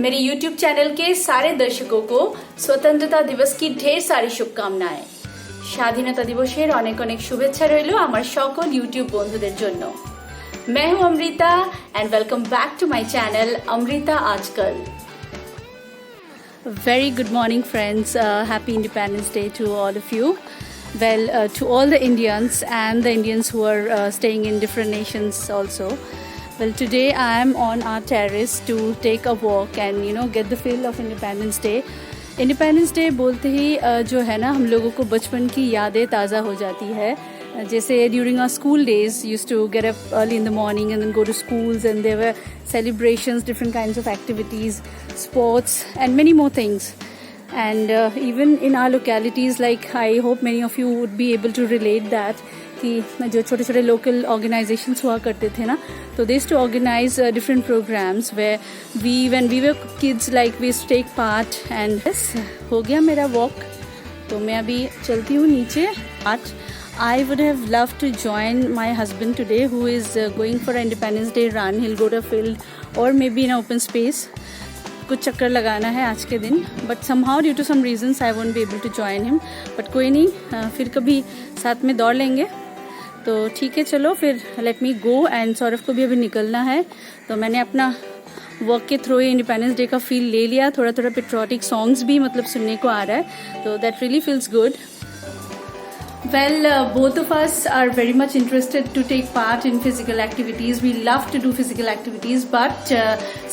मेरे YouTube channel के सारे दर्शकों को स्वतंत्रता दिवस की ढेर सारी शुभकामनाएं। স্বাধীনতা দিবসের অনেক অনেক শুভেচ্ছা রইল আমার সকল ইউটিউব বন্ধুদের জন্য। मैं हूं Amrita and welcome back to my channel Amrita Aajkal. Very good morning friends, happy Independence Day to all of you. Well, to all the Indians and the Indians who are staying in different nations also. Well, today I am on our terrace to take a walk and get the feel of Independence Day. Independence day बोलते ही जो है ना हम लोगों को बचपन की यादें ताज़ा हो जाती है। जैसे during our school days used to get up early in the morning and then go to schools and there were celebrations, different kinds of activities, sports and many more things. And even in our localities, like I hope many of you would be able to relate that कि जो छोटे छोटे local organizations हुआ करते थे ना, तो they used to organize different programs where when we were kids, like we used to take part. And yes, हो गया मेरा walk, तो मैं अभी चलती हूँ नीचे. But I would have loved to join my husband today, who is going for an Independence Day run. He'll go to a field or maybe in an open space. कुछ चक्कर लगाना है आज के दिन, but somehow due to some reasons I won't be able to join him. But कोई नहीं, फिर कभी साथ में दौड़ लेंगे. तो ठीक है, चलो फिर let me go. And Saurabh को भी अभी निकलना है, तो मैंने अपना वर्क के थ्रू ही इंडिपेंडेंस डे का फील ले लिया. थोड़ा थोड़ा पेट्रियोटिक सॉन्ग्स भी मतलब सुनने को आ रहा है, तो that really feels good. Well, both of us are very much interested to take part in physical activities. We love to do physical activities, but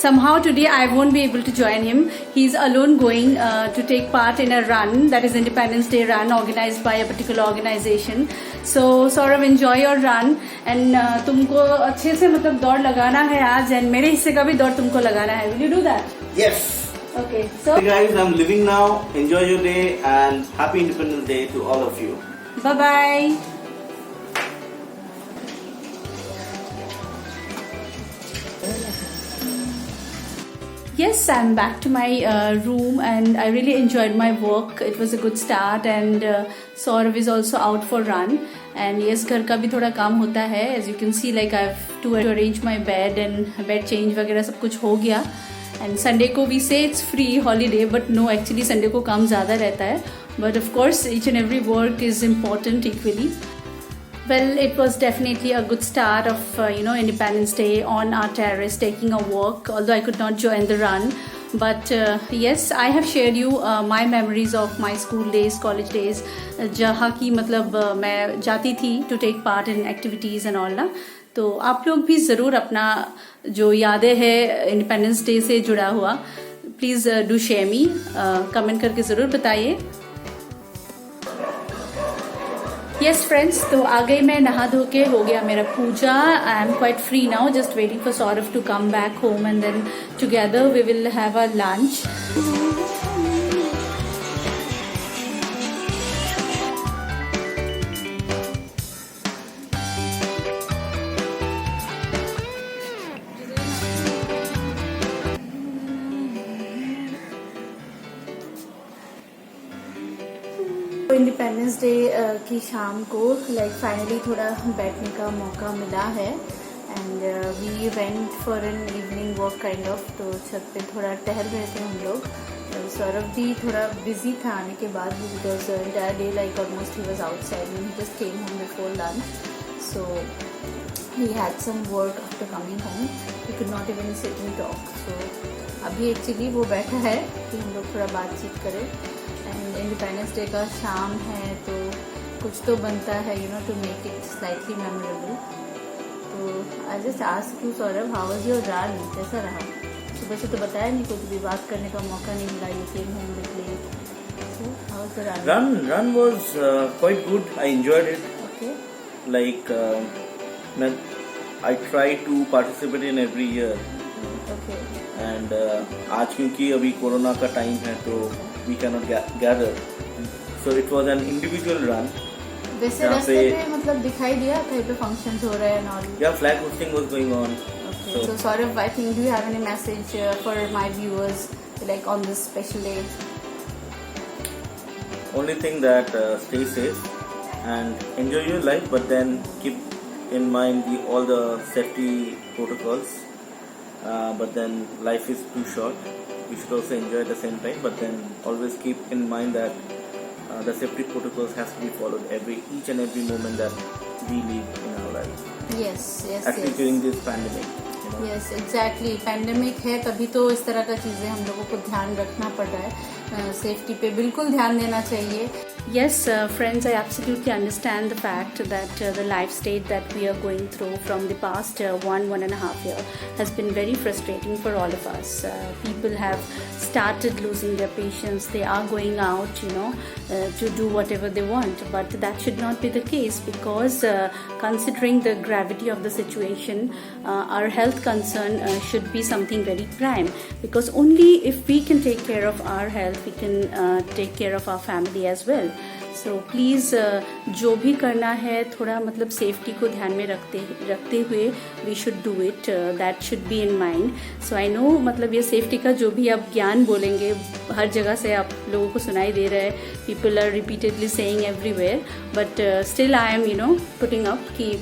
somehow today I won't be able to join him. He's alone going to take part in a run, that is Independence Day run organized by a particular organization. So, Saurav, enjoy your run. And तुमको अच्छे से मतलब दौड़ लगाना है आज, and मेरे हिस्से का भी दौड़ तुमको लगाना है. Will you do that? Yes. Okay. So, hey guys, I'm leaving now. Enjoy your day and happy Independence Day to all of you. Bye-bye. Yes, I'm back to my room and I really enjoyed my work. It was a good start and Saurav is also out for run. And yes, घर का भी थोड़ा काम होता है. As you can see, like I have to arrange my bed and bed change वगैरह सब कुछ हो गया. And Sunday को we say it's free holiday, but no, actually Sunday को काम ज़्यादा रहता है. But of course, each and every work is important equally. Well, it was definitely a good start of Independence Day on our terrace, taking a walk. Although I could not join the run, but yes, I have shared you my memories of my school days, college days, जहाँ की मतलब मैं जाती थी to take part in activities and all ना. तो आप लोग भी ज़रूर अपना जो यादें हैं इंडिपेंडेंस डे से जुड़ा हुआ, please do share me, comment करके ज़रूर बताइए. यस फ्रेंड्स, तो आ गई मैं नहा धो के, हो गया मेरा puja. I am quite free now, just waiting for Saurabh to come back home and then together we will have a lunch. Independence Day की शाम को लाइक फाइनली थोड़ा बैठने का मौका मिला है. And we went for an evening walk kind of. तो छत पे थोड़ा टहल रहे थे हम लोग. सौरभ भी थोड़ा बिजी था आने के बाद भी, because entire day like almost he was outside and he just came home before lunch. So he had some work after coming home. He could not even sit and talk. So अभी actually वो बैठा है कि हम लोग थोड़ा बातचीत करें. एंड इंडिपेंडेंस डे का शाम है तो कुछ तो बनता है to make it slightly memorable. तो I just ask you Saurabh, how was your run? कैसा रहा? सुबह से तो बताया नहीं, कुछ भी बात करने का मौका नहीं मिला. You came home with late. So how was the run? Run was quite good. I enjoyed it. Okay. Like I try to participate in every year. Okay. And आज क्योंकि अभी कोरोना का टाइम है तो we cannot gather, so it was an individual run. वैसे रास्ते पे मतलब दिखाई दिया कहीं पे फंक्शंस हो रहे हैं और yeah, flag hosting was going on. Okay, so Saurav, I think do you have any message for my viewers like on this special day? Only thing that stay safe and enjoy your life, but then keep in mind all the safety protocols. but then life is too short. We should also enjoy at the same time, but then always keep in mind that the safety protocols has to be followed each and every moment that we live in our lives. Yes, yes, At least yes. during this pandemic. Yes exactly pandemic है तभी तो इस तरह का चीज़ें हम लोगों को ध्यान रखना पड़ रहा है सेफ्टी पे बिल्कुल ध्यान देना चाहिए Yes, friends, I absolutely understand the fact that the life state that we are going through from the past 1.5 year has been very frustrating for all of us. People have started losing their patience. They are going out, to do whatever they want. But that should not be the case because considering the gravity of the situation, our health concern should be something very prime. Because only if we can take care of our health, we can take care of our family as well. So please जो भी करना है थोड़ा मतलब safety को ध्यान में रखते हुए we should do it that should be in mind so I know मतलब ये सेफ्टी का जो भी आप ज्ञान बोलेंगे हर जगह से आप लोगों को सुनाई दे रहा है people are repeatedly saying everywhere but still I am putting up कि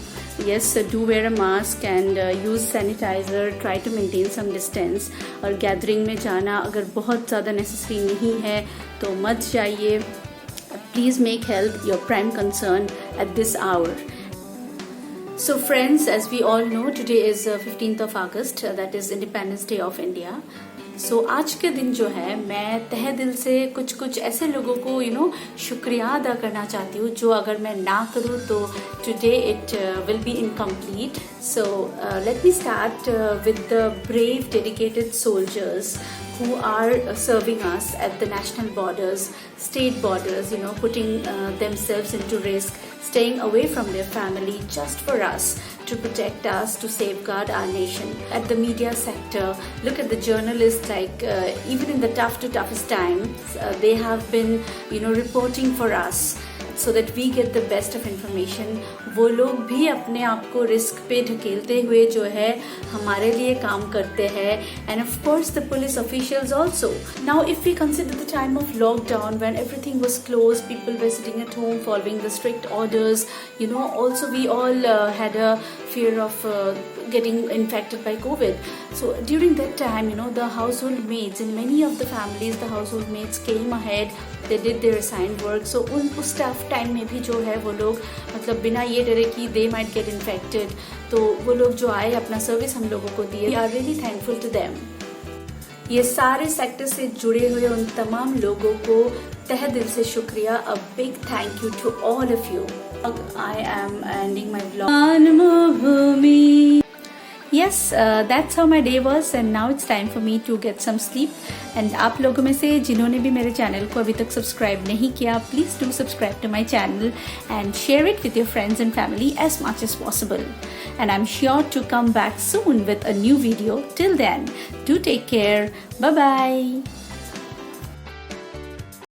yes, do wear a mask and use sanitizer, try to maintain some distance और गैदरिंग में जाना अगर बहुत ज़्यादा नेसेसरी नहीं है तो मत जाइए Please make health your prime concern at this hour. So friends, as we all know, today is 15th of August, that is Independence Day of India. So आज के दिन जो है मैं तहे दिल से कुछ ऐसे लोगों को शुक्रिया अदा करना चाहती हूँ जो अगर मैं ना करूँ तो today it will be incomplete. So let me start with the brave, dedicated soldiers who are serving us at the national borders, state borders, putting themselves into risk, staying away from their family just for us, to protect us, to safeguard our nation. At the media sector, look at the journalists, like even in the toughest times, they have been, reporting for us so that we get the best of information. वो लोग भी अपने आप को risk पे ढकेलते हुए जो है हमारे लिए काम करते हैं and of course the police officials also. Now if we consider the time of lockdown when everything was closed, people were sitting at home following the strict orders, also we all had a fear of getting infected by COVID. So during that time, the household maids in many of the families, the household maids came ahead, they did their assigned work. So उस tough time में भी जो है वो लोग मतलब बिना ये डरे कि they might get infected, तो वो लोग जो आए अपना सर्विस हम लोगों को दिए. We are really thankful to them. ये सारे सेक्टर से जुड़े हुए उन तमाम लोगों को तहे दिल से शुक्रिया. A big thank you to all of you. I am ending my vlog. Yes, that's how my day was and now it's time for me to get some sleep. And आप लोगों में से जिन्होंने भी मेरे चैनल को अभी तक सब्सक्राइब नहीं किया, please do subscribe to my channel and share it with your friends and family as much as possible. And I'm sure to come back soon with a new video. Till then, do take care. Bye bye.